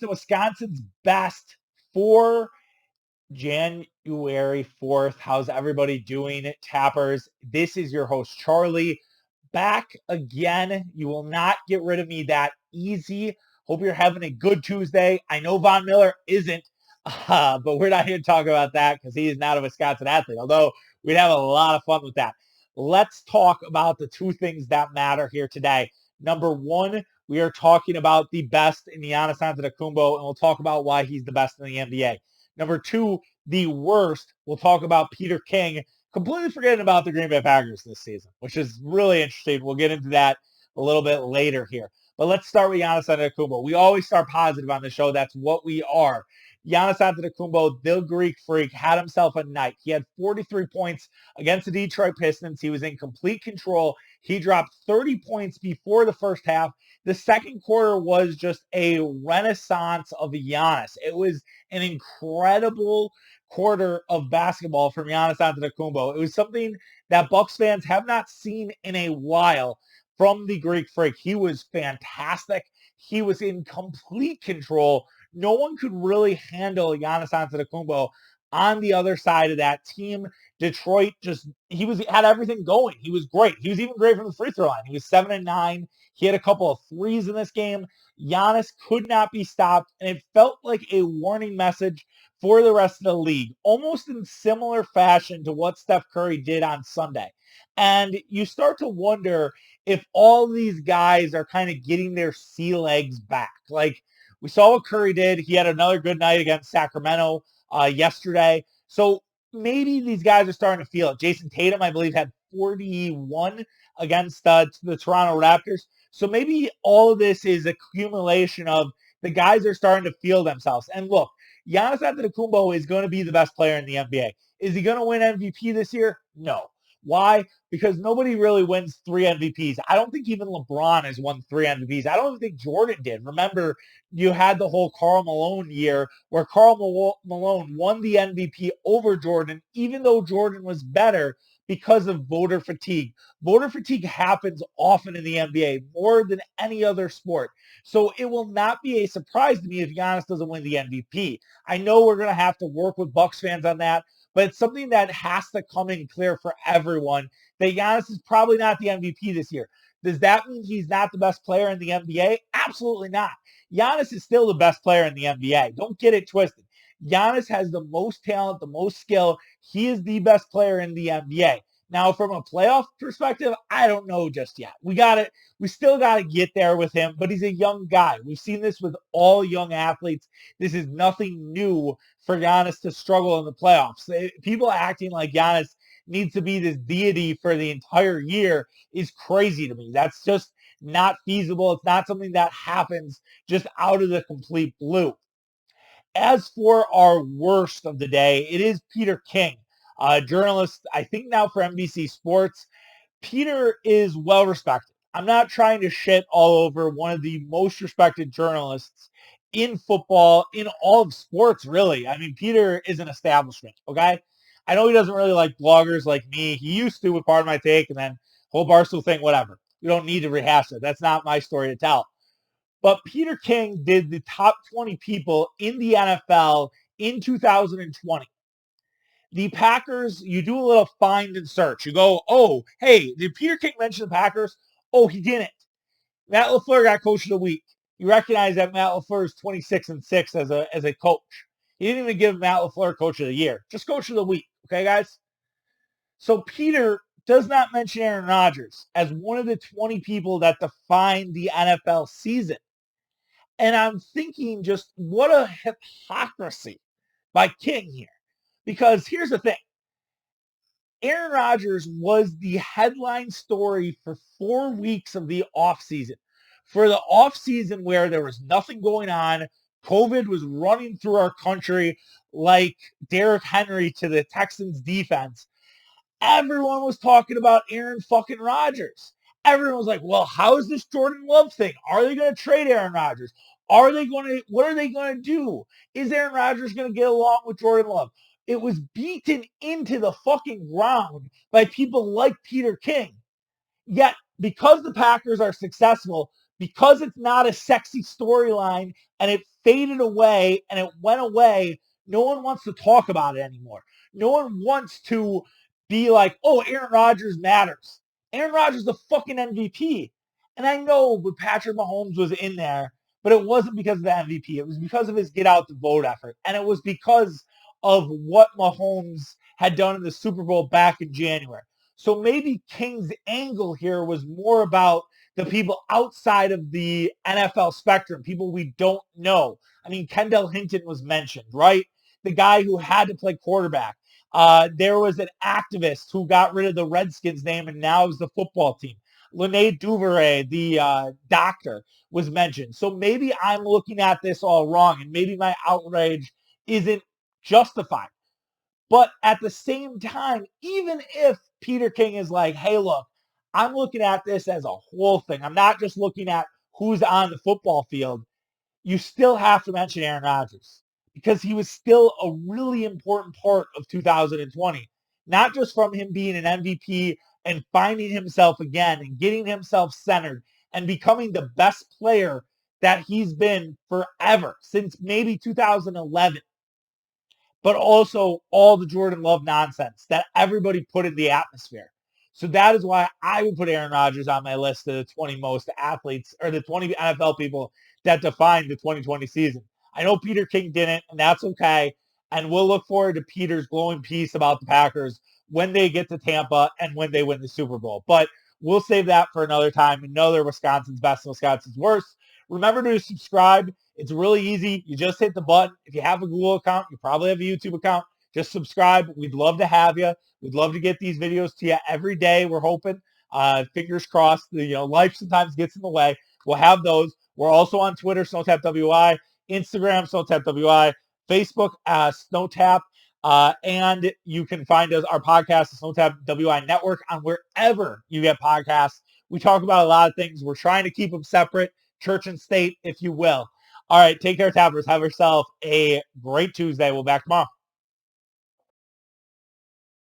Wisconsin's best for January 4th. How's everybody doing, Tappers? This is your host, Charlie, back again. You will not get rid of me that easy. Hope you're having a good Tuesday. I know Von Miller isn't, but we're not here to talk about that because he is not a Wisconsin athlete, although we'd have a lot of fun with that. Let's talk about the two things that matter here today. Number one, we are talking about the best in Giannis Antetokounmpo, and we'll talk about why he's the best in the NBA. Number two, the worst, we'll talk about Peter King, completely forgetting about the Green Bay Packers this season, which is really interesting. We'll get into that a little bit later here. But let's start with Giannis Antetokounmpo. We always start positive on the show. That's what we are. Giannis Antetokounmpo, the Greek freak, had himself a night. He had 43 points against the Detroit Pistons. He was in complete control. He dropped 30 points before the first half. The second quarter was just a renaissance of Giannis. It was an incredible quarter of basketball from Giannis Antetokounmpo. It was something that Bucks fans have not seen in a while from the Greek freak. He was fantastic. He was in complete control. No one could really handle Giannis Antetokounmpo on the other side of that team. Detroit had everything going. He was great. He was even great from the free throw line. He was 7-9. He had a couple of threes in this game. Giannis could not be stopped, and it felt like a warning message for the rest of the league, almost in similar fashion to what Steph Curry did on Sunday. And you start to wonder if all these guys are kind of getting their sea legs back. Like, we saw what Curry did. He had another good night against Sacramento yesterday. So maybe these guys are starting to feel it. Jason Tatum, I believe, had 41 against the Toronto Raptors. So maybe all of this is accumulation of the guys are starting to feel themselves. And look, Giannis Antetokounmpo is going to be the best player in the NBA. Is he going to win MVP this year? No. Why? Because nobody really wins 3 MVPs. I don't think even LeBron has won 3 MVPs. I don't even think Jordan did. Remember, you had the whole Karl Malone year where Karl Malone won the MVP over Jordan, even though Jordan was better because of voter fatigue. Voter fatigue happens often in the NBA, more than any other sport. So it will not be a surprise to me if Giannis doesn't win the MVP. I know we're going to have to work with Bucks fans on that, but it's something that has to come in clear for everyone that Giannis is probably not the MVP this year. Does that mean he's not the best player in the NBA? Absolutely not. Giannis is still the best player in the NBA. Don't get it twisted. Giannis has the most talent, the most skill. He is the best player in the NBA. Now, from a playoff perspective, I don't know just yet. We still got to get there with him, but he's a young guy. We've seen this with all young athletes. This is nothing new for Giannis to struggle in the playoffs. People acting like Giannis needs to be this deity for the entire year is crazy to me. That's just not feasible. It's not something that happens just out of the complete blue. As for our worst of the day, it is Peter King, a journalist, I think now for NBC Sports. Peter is well respected. I'm not trying to shit all over one of the most respected journalists in football, in all of sports, really. I mean, Peter is an establishment, okay? I know he doesn't really like bloggers like me. He used to with Part of My Take and then whole Barstool thing, whatever. We don't need to rehash it. That's not my story to tell. But Peter King did the top 20 people in the NFL in 2020. The Packers, you do a little find and search. You go, oh, hey, did Peter King mention the Packers? Oh, he didn't. Matt LaFleur got coach of the week. You recognize that Matt LaFleur is 26-6 as a coach. He didn't even give Matt LaFleur coach of the year. Just coach of the week. Okay, guys? So Peter does not mention Aaron Rodgers as one of the 20 people that defined the NFL season. And I'm thinking just what a hypocrisy by King here. Because here's the thing. Aaron Rodgers was the headline story for 4 weeks of the offseason. For the offseason where there was nothing going on, COVID was running through our country like Derrick Henry to the Texans defense. Everyone was talking about Aaron fucking Rodgers. Everyone was like, well, how is this Jordan Love thing? Are they going to trade Aaron Rodgers? What are they going to do? Is Aaron Rodgers going to get along with Jordan Love? It was beaten into the fucking ground by people like Peter King. Yet, because the Packers are successful, because it's not a sexy storyline and it faded away and it went away, no one wants to talk about it anymore. No one wants to be like, oh, Aaron Rodgers matters. Aaron Rodgers is the fucking MVP. And I know but Patrick Mahomes was in there, but it wasn't because of the MVP. It was because of his get out the vote effort. And it was because of what Mahomes had done in the Super Bowl back in January. So maybe King's angle here was more about the people outside of the NFL spectrum, people we don't know. I mean, Kendall Hinton was mentioned, right? The guy who had to play quarterback. There was an activist who got rid of the Redskins name and now is the football team. Lene Duvernay, the doctor, was mentioned. So maybe I'm looking at this all wrong, and maybe my outrage isn't justified. But at the same time, even if Peter King is like, hey, look, I'm looking at this as a whole thing. I'm not just looking at who's on the football field. You still have to mention Aaron Rodgers because he was still a really important part of 2020, not just from him being an MVP and finding himself again and getting himself centered and becoming the best player that he's been forever since maybe 2011, but also all the Jordan Love nonsense that everybody put in the atmosphere. So that is why I would put Aaron Rodgers on my list of the 20 most athletes or the 20 NFL people that define the 2020 season. I know Peter King didn't, and that's okay. And we'll look forward to Peter's glowing piece about the Packers when they get to Tampa and when they win the Super Bowl. But we'll save that for another time. Another Wisconsin's best and Wisconsin's worst. Remember to subscribe. It's really easy. You just hit the button. If you have a Google account, you probably have a YouTube account. Just subscribe. We'd love to have you. We'd love to get these videos to you every day. We're hoping. Fingers crossed. Life sometimes gets in the way. We'll have those. We're also on Twitter, SnowTapWI, Instagram, SnowTapWI, Facebook, SnowTap, and you can find our podcast, the SnowTapWI Network, on wherever you get podcasts. We talk about a lot of things. We're trying to keep them separate, church and state, if you will. All right, take care, Tappers. Have yourself a great Tuesday. We'll be back tomorrow.